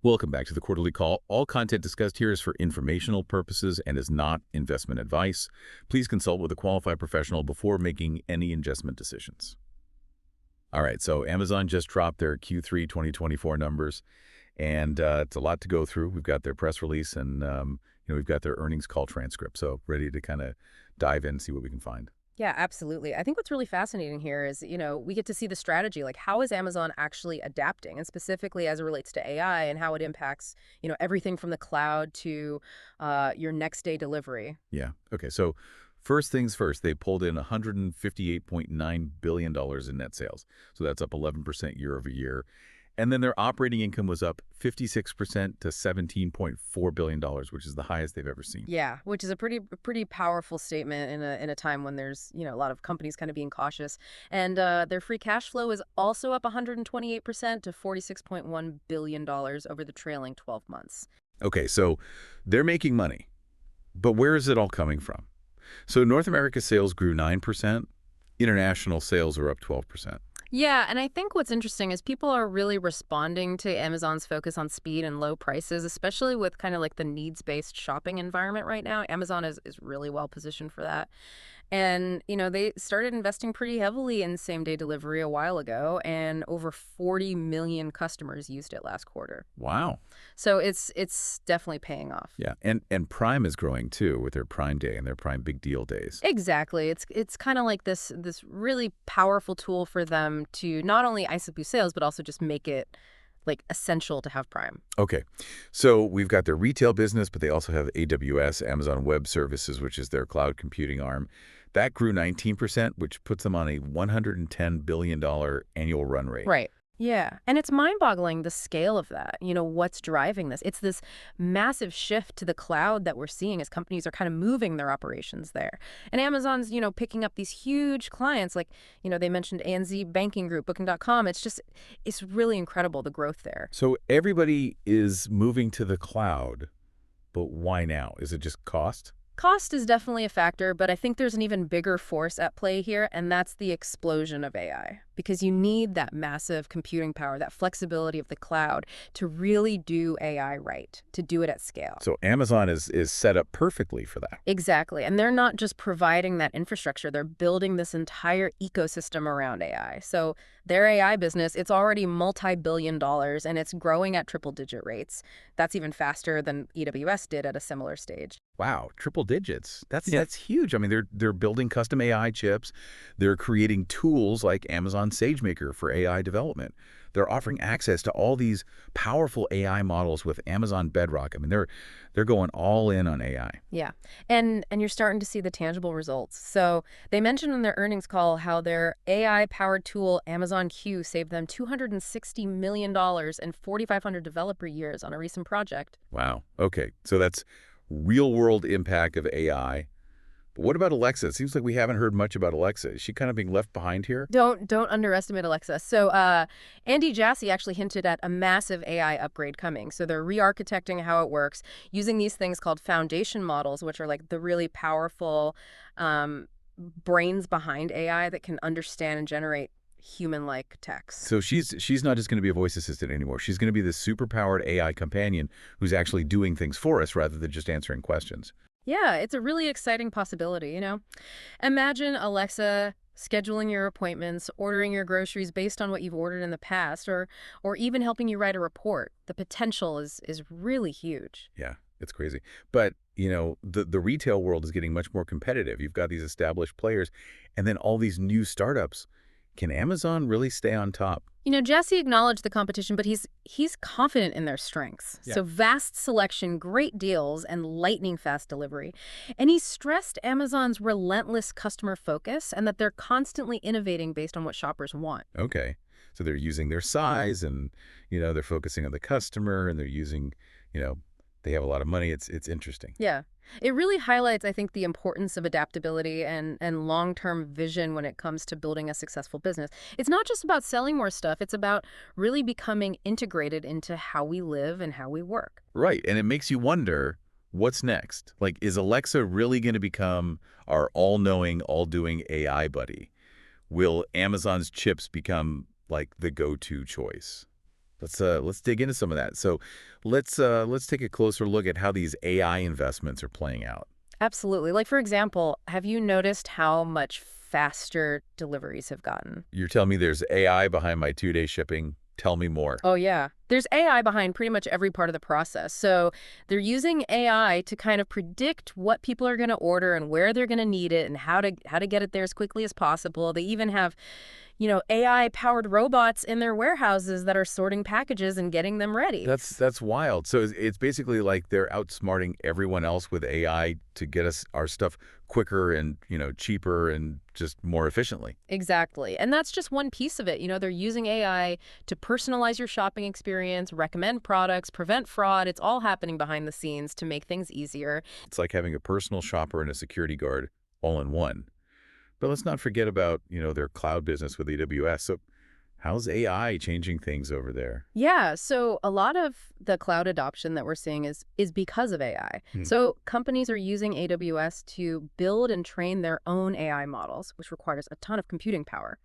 Welcome back to the Quarterly Call. All content discussed here is for informational purposes and is not investment advice. Please consult with a qualified professional before making any investment decisions. All right, so Amazon just dropped their Q3 2024 numbers, and it's a lot to go through. We've got their press release, and we've got their earnings call transcript, so ready to kind of dive in and see what we can find. Yeah, absolutely. I think what's really fascinating here is, we get to see the strategy. Like, how is Amazon actually adapting? And specifically as it relates to AI and how it impacts, everything from the cloud to your next day delivery. Yeah, okay, so first things first, they pulled in $158.9 billion in net sales. So that's up 11% year over year. And then their operating income was up 56% to $17.4 billion, which is the highest they've ever seen. Yeah, which is a pretty powerful statement in a time when there's, a lot of companies kind of being cautious. And their free cash flow is also up 128% to $46.1 billion over the trailing 12 months. Okay, so they're making money, but where is it all coming from? So North America sales grew 9%, international sales are up 12%. Yeah, and I think what's interesting is people are really responding to Amazon's focus on speed and low prices, especially with kind of like the needs-based shopping environment right now. Amazon is really well positioned for that. And, they started investing pretty heavily in same-day delivery a while ago, and over 40 million customers used it last quarter. Wow. So it's definitely paying off. Yeah, and Prime is growing too with their Prime Day and their Prime Big Deal Days. Exactly. It's kind of like this really powerful tool for them to not only ice up your sales, but also just make it like essential to have Prime. Okay, so we've got their retail business, but they also have AWS, Amazon Web Services, which is their cloud computing arm. That grew 19%, which puts them on a $110 billion annual run rate. Right. Yeah. And it's mind-boggling the scale of that. What's driving this? It's this massive shift to the cloud that we're seeing as companies are kind of moving their operations there. And Amazon's, picking up these huge clients like, they mentioned ANZ Banking Group, Booking.com. It's really incredible, the growth there. So everybody is moving to the cloud, but why now? Is it just cost? Cost is definitely a factor, but I think there's an even bigger force at play here, and that's the explosion of AI. Because you need that massive computing power, that flexibility of the cloud to really do AI right, to do it at scale. So Amazon is set up perfectly for that. Exactly. And they're not just providing that infrastructure, they're building this entire ecosystem around AI. So their AI business, it's already multi-billion dollars, and it's growing at triple-digit rates. That's even faster than AWS did at a similar stage. Wow, triple digits. That's huge. I mean, they're building custom AI chips. They're creating tools like Amazon SageMaker for AI development. They're offering access to all these powerful AI models with Amazon Bedrock. I mean, they're going all in on AI. Yeah. And you're starting to see the tangible results. So they mentioned in their earnings call how their AI-powered tool, Amazon Q, saved them $260 million and 4,500 developer years on a recent project. Wow. Okay, so that's real-world impact of AI. But what about Alexa? It seems like we haven't heard much about Alexa. Is she kind of being left behind here? Don't underestimate Alexa. So Andy Jassy actually hinted at a massive AI upgrade coming. So they're re-architecting how it works using these things called foundation models, which are like the really powerful brains behind AI that can understand and generate human-like text. So she's not just going to be a voice assistant anymore. She's going to be this super-powered AI companion who's actually doing things for us rather than just answering questions. Yeah, it's a really exciting possibility. Imagine Alexa scheduling your appointments, ordering your groceries based on what you've ordered in the past, or even helping you write a report. The potential is really huge. Yeah, it's crazy. But, the retail world is getting much more competitive. You've got these established players and then all these new startups. Can Amazon really stay on top? Jesse acknowledged the competition, but he's confident in their strengths. Yeah. So vast selection, great deals, and lightning fast delivery. And he stressed Amazon's relentless customer focus and that they're constantly innovating based on what shoppers want. Okay. So they're using their size and, they're focusing on the customer and they're using, they have a lot of money. It's interesting. Yeah. It really highlights, I think, the importance of adaptability and long-term vision when it comes to building a successful business. It's not just about selling more stuff. It's about really becoming integrated into how we live and how we work. Right. And it makes you wonder, what's next? Like, is Alexa really going to become our all-knowing, all-doing AI buddy? Will Amazon's chips become like the go-to choice? Let's dig into some of that. So let's take a closer look at how these AI investments are playing out. Absolutely. Like, for example, have you noticed how much faster deliveries have gotten? You're telling me there's AI behind my 2-day shipping? Tell me more. Oh, yeah. There's AI behind pretty much every part of the process. So they're using AI to kind of predict what people are going to order and where they're going to need it and how to get it there as quickly as possible. They even have, AI-powered robots in their warehouses that are sorting packages and getting them ready. That's wild. So it's basically like they're outsmarting everyone else with AI to get us our stuff quicker and, cheaper and just more efficiently. Exactly. And that's just one piece of it. They're using AI to personalize your shopping experience, recommend products, prevent fraud. It's all happening behind the scenes to make things easier. It's like having a personal shopper and a security guard all in one. But let's not forget about, their cloud business with AWS. So how's AI changing things over there? Yeah, so a lot of the cloud adoption that we're seeing is because of AI. Hmm. So companies are using AWS to build and train their own AI models, which requires a ton of computing power.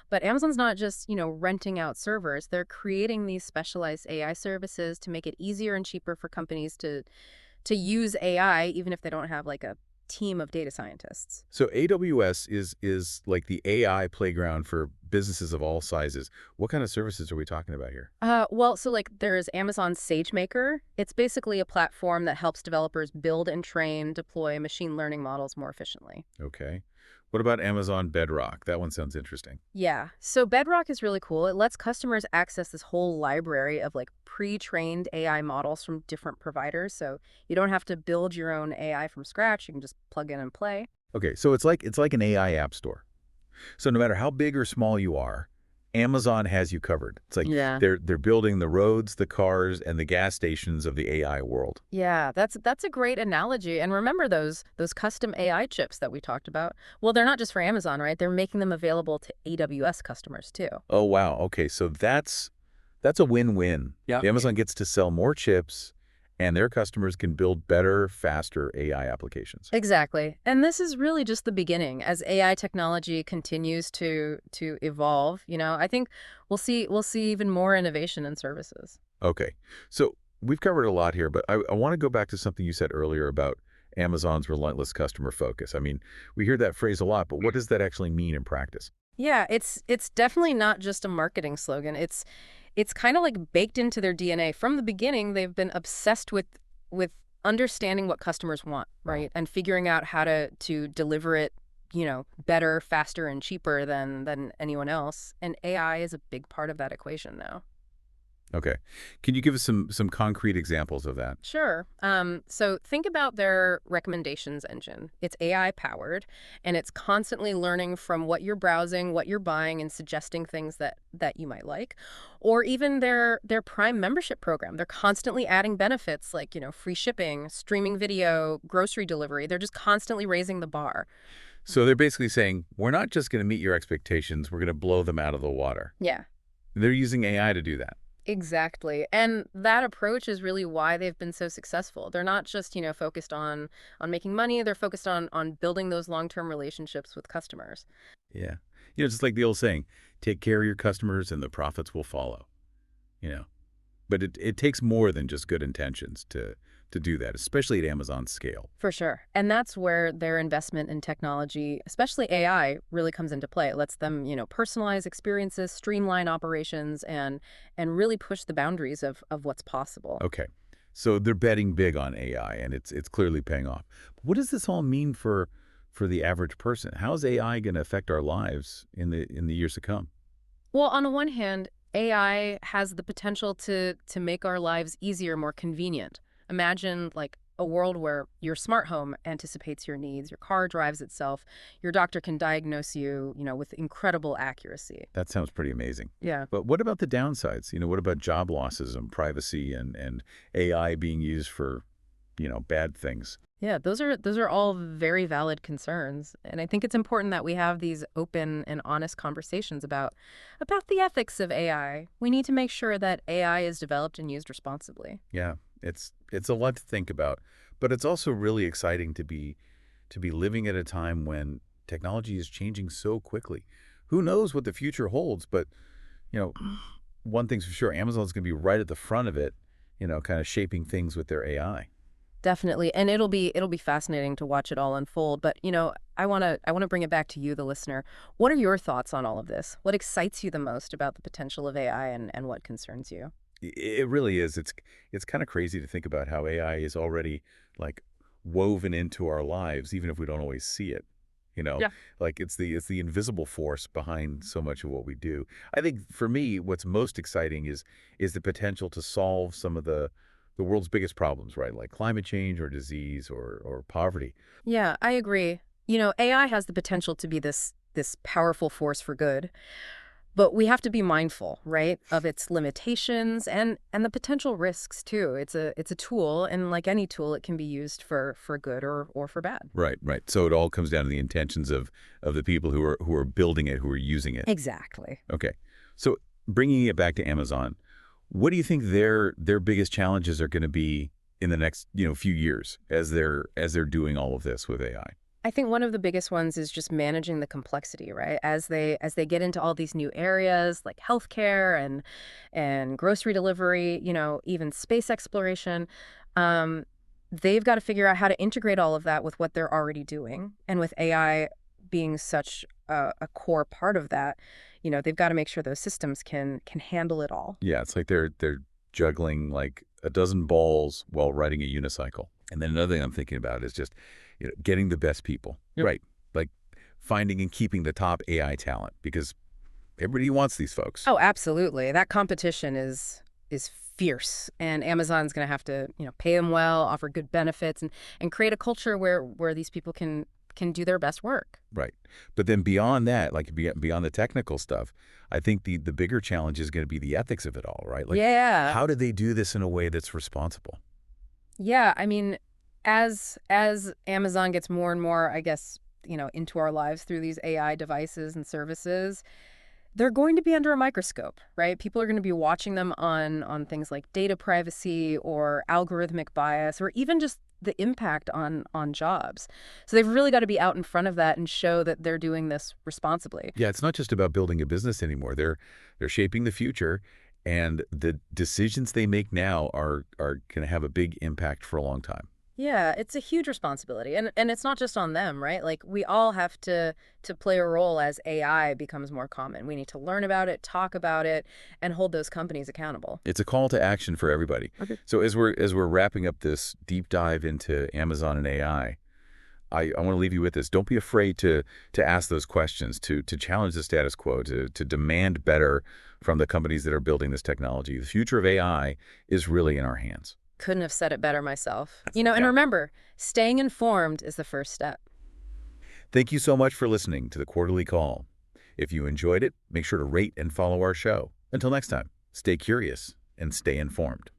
But Amazon's not just, renting out servers. They're creating these specialized AI services to make it easier and cheaper for companies to use AI, even if they don't have like a team of data scientists. So AWS is like the AI playground for businesses of all sizes. What kind of services are we talking about here? Well, so like there's Amazon SageMaker. It's basically a platform that helps developers build and train, deploy machine learning models more efficiently. Okay. What about Amazon Bedrock? That one sounds interesting. Yeah, so Bedrock is really cool. It lets customers access this whole library of like pre-trained AI models from different providers. So you don't have to build your own AI from scratch. You can just plug in and play. Okay, so it's like an AI app store. So no matter how big or small you are, Amazon has you covered. It's like Yeah. they're building the roads, the cars, and the gas stations of the AI world. Yeah, that's a great analogy. And remember those custom AI chips that we talked about? Well, they're not just for Amazon, right? They're making them available to AWS customers too. Oh wow. Okay, so that's a win-win. Yeah. Amazon gets to sell more chips and their customers can build better, faster AI applications. Exactly. And this is really just the beginning. As AI technology continues to evolve, I think we'll see even more innovation in services. Okay. So we've covered a lot here, but I want to go back to something you said earlier about Amazon's relentless customer focus. I mean, we hear that phrase a lot, but what does that actually mean in practice? Yeah, it's definitely not just a marketing slogan. It's kind of like baked into their DNA. From the beginning, they've been obsessed with understanding what customers want, right? And figuring out how to deliver it, better, faster, and cheaper than anyone else. And AI is a big part of that equation now. Okay. Can you give us some concrete examples of that? Sure. So think about their recommendations engine. It's AI powered, and it's constantly learning from what you're browsing, what you're buying, and suggesting things that you might like. Or even their Prime membership program. They're constantly adding benefits like, free shipping, streaming video, grocery delivery. They're just constantly raising the bar. So they're basically saying, we're not just going to meet your expectations, we're going to blow them out of the water. Yeah. They're using AI to do that. Exactly. And that approach is really why they've been so successful. They're not just, focused on making money, they're focused on building those long-term relationships with customers. Yeah. Just like the old saying, take care of your customers and the profits will follow, you know. But it takes more than just good intentions to do that, especially at Amazon's scale. For sure. And that's where their investment in technology, especially AI, really comes into play. It lets them, personalize experiences, streamline operations, and really push the boundaries of what's possible. Okay. So they're betting big on AI, and it's clearly paying off. What does this all mean for the average person? How is AI going to affect our lives in the years to come? Well, on the one hand, AI has the potential to make our lives easier, more convenient. Imagine like a world where your smart home anticipates your needs, your car drives itself, your doctor can diagnose you, with incredible accuracy. That sounds pretty amazing. Yeah. But what about the downsides? What about job losses and privacy and AI being used for, bad things? Yeah, those are all very valid concerns, and I think it's important that we have these open and honest conversations about the ethics of AI. We need to make sure that AI is developed and used responsibly. Yeah, it's a lot to think about, but it's also really exciting to be living at a time when technology is changing so quickly. Who knows what the future holds, but you know, one thing's for sure, Amazon's going to be right at the front of it, kind of shaping things with their AI. Definitely. And it'll be fascinating to watch it all unfold. But, I want to bring it back to you, the listener. What are your thoughts on all of this? What excites you the most about the potential of AI and what concerns you? It really is. It's kind of crazy to think about how AI is already like woven into our lives, even if we don't always see it. You know, Yeah. like it's the invisible force behind so much of what we do. I think for me, what's most exciting is the potential to solve some of the world's biggest problems, right? Like climate change or disease or poverty. Yeah, I agree. AI has the potential to be this powerful force for good. But we have to be mindful, right, of its limitations and the potential risks too. It's a tool, and like any tool, it can be used for good or for bad. Right, right. So it all comes down to the intentions of the people who are building it, who are using it. Exactly. Okay. So bringing it back to Amazon, what do you think their biggest challenges are going to be in the next, few years as they're doing all of this with AI? I think one of the biggest ones is just managing the complexity, right? As they get into all these new areas like healthcare and grocery delivery, even space exploration, um, they've got to figure out how to integrate all of that with what they're already doing, and with AI being such a core part of that, they've got to make sure those systems can handle it all. Yeah, it's like they're juggling like a dozen balls while riding a unicycle. And then another thing I'm thinking about is just, getting the best people. Yep. Right. Like finding and keeping the top AI talent because everybody wants these folks. Oh, absolutely. That competition is fierce, and Amazon's going to have to, pay them well, offer good benefits, and create a culture where these people can do their best work. Right. But then beyond that, like beyond the technical stuff, I think the bigger challenge is going to be the ethics of it all, right? Like Yeah. how do they do this in a way that's responsible? Yeah, I mean, as Amazon gets more and more, I guess, into our lives through these AI devices and services, they're going to be under a microscope, right? People are going to be watching them on things like data privacy or algorithmic bias or even just the impact on jobs. So they've really got to be out in front of that and show that they're doing this responsibly. Yeah, it's not just about building a business anymore. They're shaping the future, and the decisions they make now are going to have a big impact for a long time. Yeah, it's a huge responsibility. And it's not just on them, right? Like we all have to play a role as AI becomes more common. We need to learn about it, talk about it, and hold those companies accountable. It's a call to action for everybody. Okay. So as we're wrapping up this deep dive into Amazon and AI, I want to leave you with this. Don't be afraid to ask those questions, to challenge the status quo, to demand better from the companies that are building this technology. The future of AI is really in our hands. Couldn't have said it better myself. And Yeah. remember, staying informed is the first step. Thank you so much for listening to the Quarterly Call. If you enjoyed it, make sure to rate and follow our show. Until next time, stay curious and stay informed.